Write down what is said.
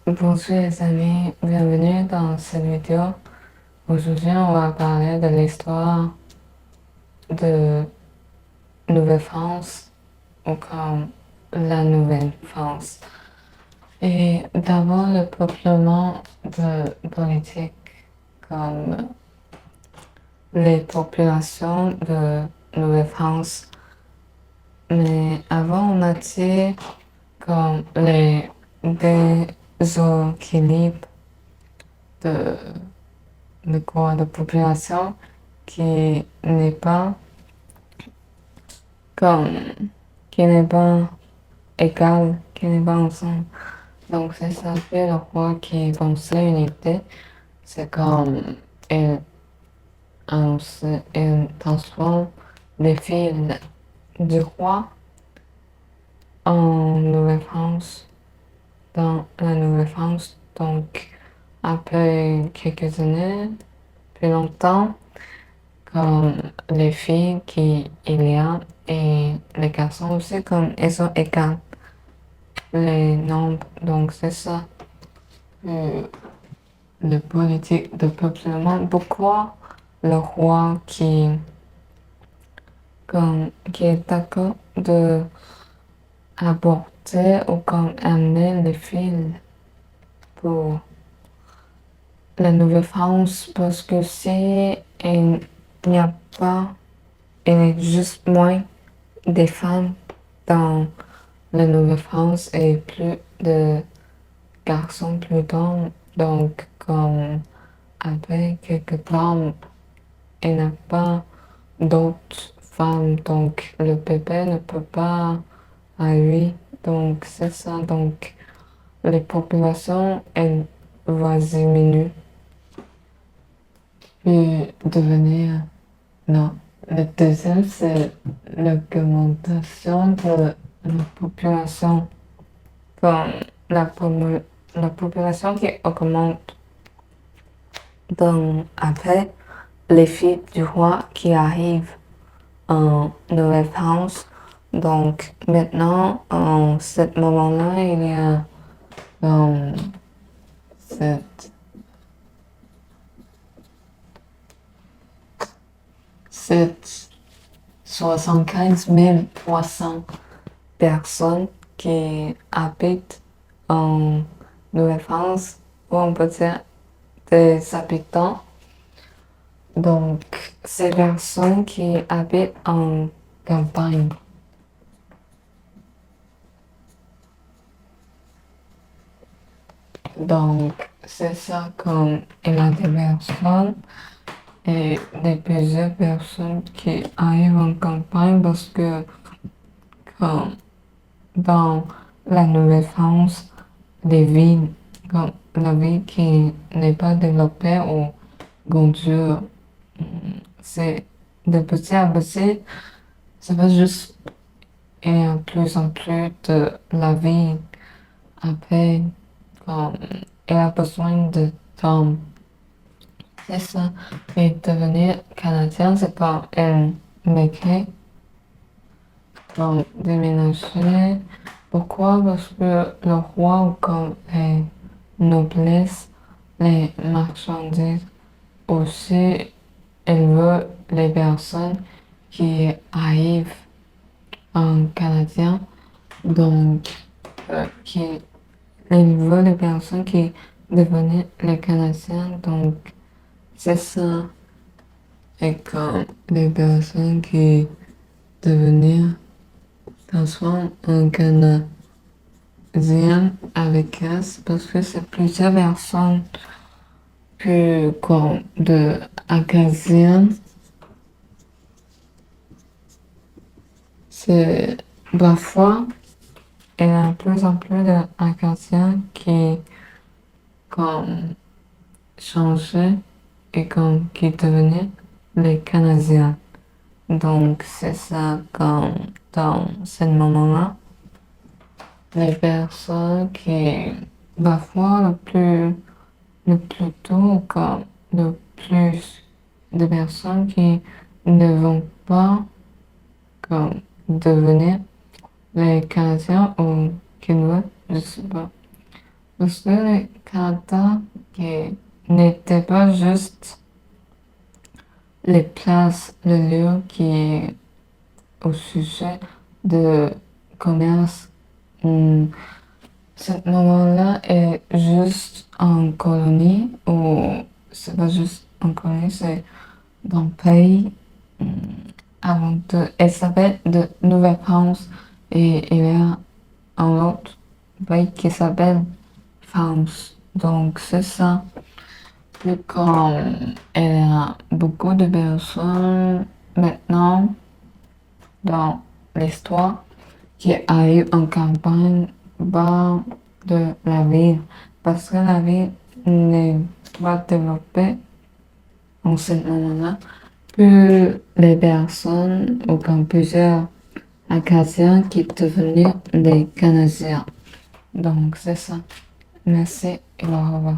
Bonjour les amis, bienvenue dans cette vidéo. Aujourd'hui, on va parler de l'histoire de Nouvelle-France ou comme la Nouvelle-France. Et d'abord, le peuplement de politique comme les populations de Nouvelle-France. Mais avant, on a dit comme les déséquilibres de de population qui n'est pas comme, qui n'est pas égal, qui n'est pas ensemble. Donc c'est ça fait le roi qui pensait unité. C'est comme il, il transforme les filles du roi en Nouvelle-France, dans la Nouvelle-France. Donc après quelques années, plus longtemps, comme les filles qu'il y a et les garçons aussi, comme ils sont égaux, les nombres. Donc c'est ça, euh, le politique de peuplement. Pourquoi le roi qui est d'accord de aborter ou comme amener les filles pour la Nouvelle-France? Parce que si il n'y a pas, il y a juste moins des femmes dans la Nouvelle-France et plus de garçons plus d'hommes. Donc, comme après quelques temps, il n'y a pas d'autres femmes. Donc, le bébé ne peut pas arriver. Donc, c'est ça. Donc, les populations, elles vont diminuer. Puis devenir, non. Le deuxième, c'est l'augmentation de la population. Comme la population qui augmente. Donc, après, les filles du roi qui arrivent en Nouvelle-France. Donc, maintenant, en ce moment-là, il y a euh, sept- 75 300 personnes qui habitent en Nouvelle-France, ou on peut dire des habitants. Donc, ces personnes qui habitent en campagne. Donc, c'est ça comme il y a des personnes et plusieurs personnes qui arrivent en campagne parce que comme dans la Nouvelle-France, les villes, comme la ville qui n'est pas développée ou grandeur, c'est de petit à petit, c'est pas juste, il y a de plus en plus de la vie. Après, comme, il a besoin de temps. C'est ça. Et devenir canadien, c'est pas un métier. Donc, déménager. Pourquoi? Parce que le roi, comme les noblesse, les marchandises, aussi, il veut les personnes qui arrivent en canadien. Donc, qui, il veut les personnes qui deviennent les canadiens. Donc, c'est ça. Et comme les personnes qui devenir transforment en canadien avec S parce que c'est plusieurs personnes que comme de acadiens, c'est parfois il y a de plus en plus d'acadiens qui comme changer et comme qui devenaient les Canadiens. Donc c'est ça comme dans ce moment-là, les personnes qui parfois le plus tôt comme le plus de personnes qui ne vont pas comme devenir les Canadiens ou qui ne veulent, je sais pas. Parce que le Canada n'était pas juste les places, le lieu qui est au sujet de commerce. Hum, Ce moment-là est juste en colonie, ou c'est pas juste en colonie, c'est dans le pays. hum, Elle s'appelle de Nouvelle-France et il y a un autre pays qui s'appelle France. Donc c'est ça. Puis comme il y a beaucoup de personnes maintenant dans l'histoire qui arrivent en campagne bas de la ville parce que la ville n'est pas développée en ce moment-là. Puis les personnes ou comme plusieurs Acadiens qui devenus des Canadiens. Donc c'est ça. Merci et au revoir.